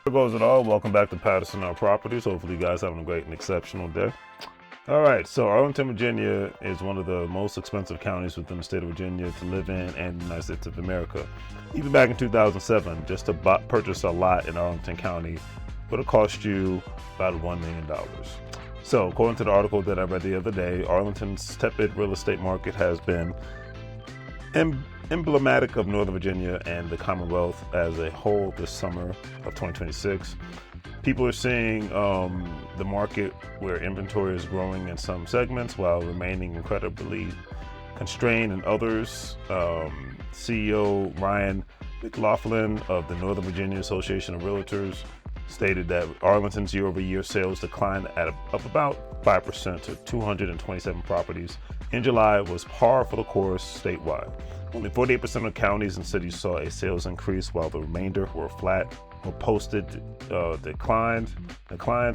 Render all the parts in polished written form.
There goes it all. Welcome back to Patterson Our Properties. Hopefully you guys having a great and exceptional day. All right, so Arlington, Virginia is one of the most expensive counties within the state of Virginia to live in and the United States of America. Even back in 2007, just to purchase a lot in Arlington County would have cost you about $1 million. So according to the article that I read the other day, Arlington's tepid real estate market has been emblematic of Northern Virginia and the Commonwealth as a whole this summer of 2026. People are seeing the market where inventory is growing in some segments while remaining incredibly constrained in others. CEO Ryan McLaughlin of the Northern Virginia Association of Realtors stated that Arlington's year-over-year sales declined of about 5% to 227 properties in July was par for the course statewide. Only 48% of counties and cities saw a sales increase, while the remainder were flat or posted declines.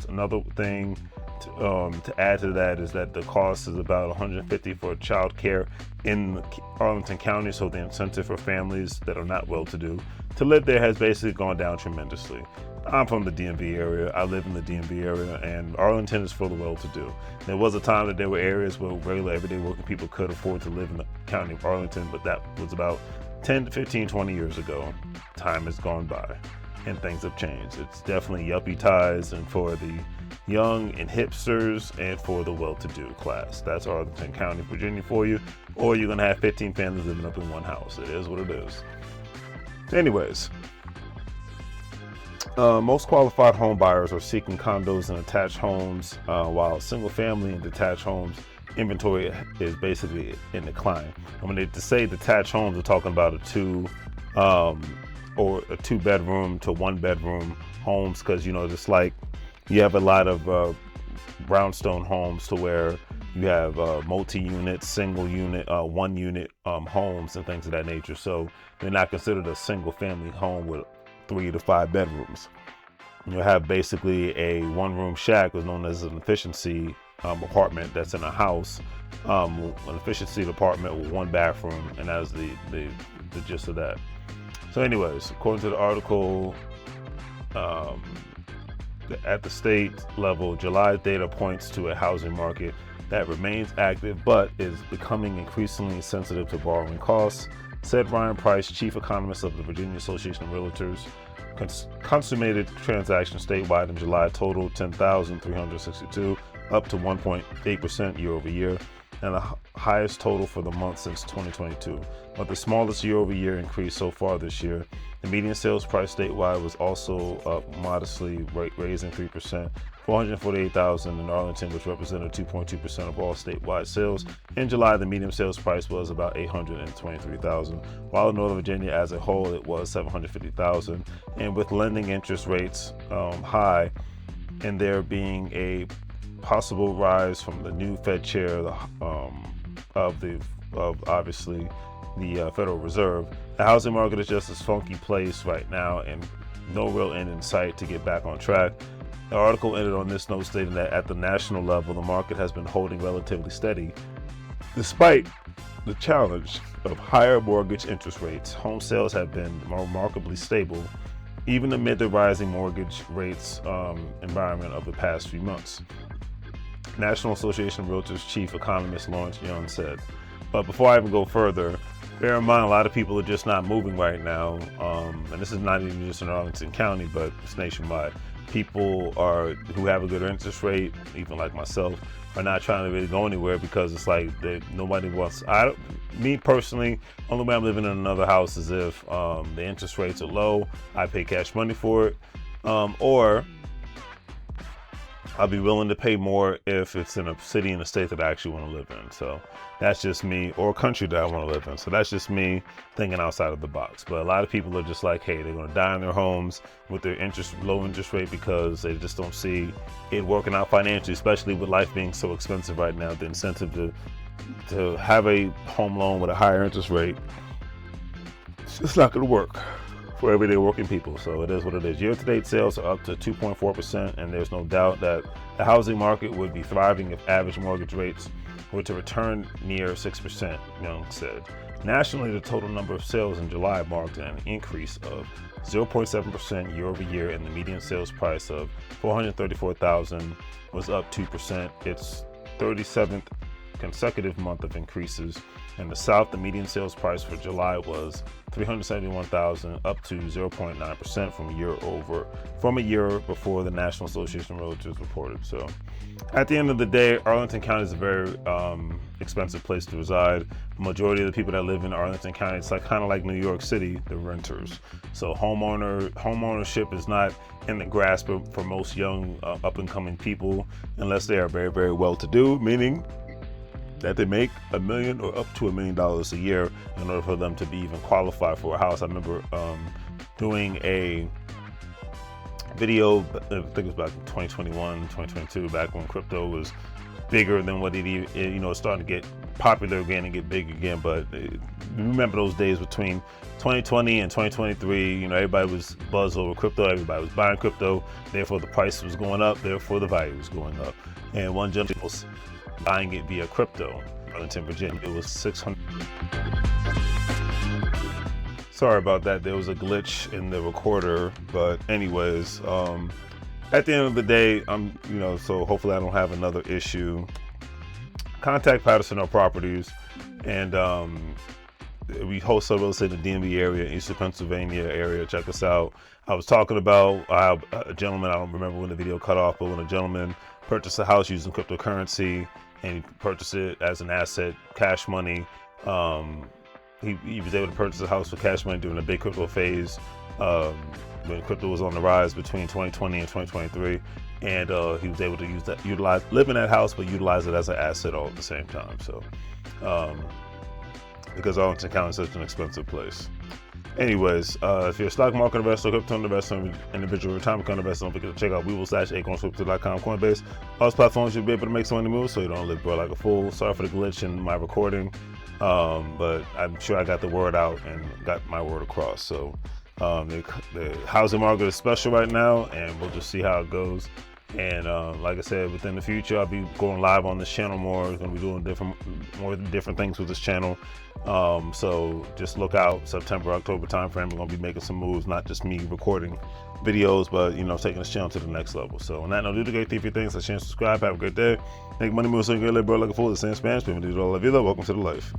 Another thing to add to that is that the cost is about $150 for child care in Arlington County, so the incentive for families that are not well-to-do to live there has basically gone down tremendously. I'm from the DMV area. I live in the DMV area, and Arlington is full of well-to-do. There was a time that there were areas where regular everyday working people could afford to live in the county of Arlington, but that was about 10 to 15, 20 years ago. Time has gone by and things have changed. It's definitely yuppie ties and for the young and hipsters and for the well-to-do class. That's Arlington County, Virginia for you. Or you're gonna have 15 families living up in one house. It is what it is. Anyways, most qualified home buyers are seeking condos and attached homes, while single family and detached homes inventory is basically in decline. And when they say detached homes, we're talking about a two bedroom to one bedroom homes, because just like you have a lot of brownstone homes to where you have multi-unit, single unit, one unit homes and things of that nature. So they're not considered a single family home with 3 to 5 bedrooms. You have basically a one-room shack, is known as an efficiency apartment that's in a house, an efficiency apartment with one bathroom, and that is the gist of that. So anyways, according to the article, at the state level, July's data points to a housing market that remains active but is becoming increasingly sensitive to borrowing costs, said Ryan Price, chief economist of the Virginia Association of Realtors. Consummated transactions statewide in July totaled 10,362, up to 1.8% year over year, and the highest total for the month since 2022. But the smallest year-over-year increase so far this year. The median sales price statewide was also up modestly, raising 3%, $448,000 in Arlington, which represented 2.2% of all statewide sales. In July, the median sales price was about $823,000, while in Northern Virginia as a whole, it was $750,000. And with lending interest rates high, and there being a possible rise from the new Fed chair of obviously the Federal Reserve, the housing market is just a funky place right now, and no real end in sight to get back on track. The article ended on this note stating that at the national level, the market has been holding relatively steady despite the challenge of higher mortgage interest rates. Home sales have been remarkably stable, even amid the rising mortgage rates environment of the past few months. National Association of Realtors Chief Economist Lawrence Young said. But before I even go further, bear in mind a lot of people are just not moving right now, and this is not even just in Arlington County, but it's nationwide. People who have a good interest rate, even like myself, are not trying to really go anywhere because it's like nobody wants. Me personally, only way I'm living in another house is if the interest rates are low, I pay cash money for it, or I'll be willing to pay more if it's in a city and a state that I actually want to live in. So that's just me, or a country that I want to live in. So that's just me thinking outside of the box. But a lot of people are just like, hey, they're going to die in their homes with their low interest rate because they just don't see it working out financially, especially with life being so expensive right now. The incentive to have a home loan with a higher interest rate, it's just not going to work for everyday working people. So it is what it is. Year-to-date sales are up to 2.4%, and there's no doubt that the housing market would be thriving if average mortgage rates were to return near 6%, Young said. Nationally, the total number of sales in July marked an increase of 0.7% year over year, and the median sales price of $434,000 was up 2%. It's 37th consecutive month of increases. In the South, the median sales price for July was $371,000, up to 0.9% from a year before the National Association of Realtors reported. So, at the end of the day, Arlington County is a very expensive place to reside. The majority of the people that live in Arlington County, it's like kind of like New York City, they're renters. So homeownership is not in the grasp for most young up-and-coming people unless they are very, very well-to-do, meaning that they make $1 million or up to $1 million a year in order for them to be even qualified for a house. I remember doing a video, I think it was back in 2021, 2022, back when crypto was bigger than what it starting to get popular again and get big again. But remember those days between 2020 and 2023, everybody was buzzed over crypto, everybody was buying crypto, therefore the price was going up, therefore the value was going up. And one gentleman was buying it via crypto, Arlington, Virginia. It was $600. Sorry about that. There was a glitch in the recorder, but anyways, at the end of the day, so hopefully I don't have another issue. Contact Patterson or Properties, and we host real estate in the DMV area, Eastern Pennsylvania area. Check us out. I was talking about a gentleman, I don't remember when the video cut off, but when a gentleman purchased a house using cryptocurrency and he purchased it as an asset, cash money. He was able to purchase a house for cash money during the big crypto phase when crypto was on the rise between 2020 and 2023, and he was able to live in that house but utilize it as an asset all at the same time. So because Arlington County is such an expensive place. Anyways, if you're a stock market investor, crypto investor, individual retirement account investor, don't forget to check out weeble.acornscrypto.com, Coinbase. All those platforms you'll be able to make some money moves so you don't live broke like a fool. Sorry for the glitch in my recording, but I'm sure I got the word out and got my word across. So the housing market is special right now, and we'll just see how it goes. And like I said, within the future, I'll be going live on this channel more. I'm going to be doing different things with this channel. So just look out, September, October timeframe. We're going to be making some moves, not just me recording videos, but taking this channel to the next level. So on that note, do the great 3 things. Like, share, subscribe. Have a great day. Make money moves so you can live, bro, like a fool. The same Spanish. People do it all of you, though. Welcome to the life.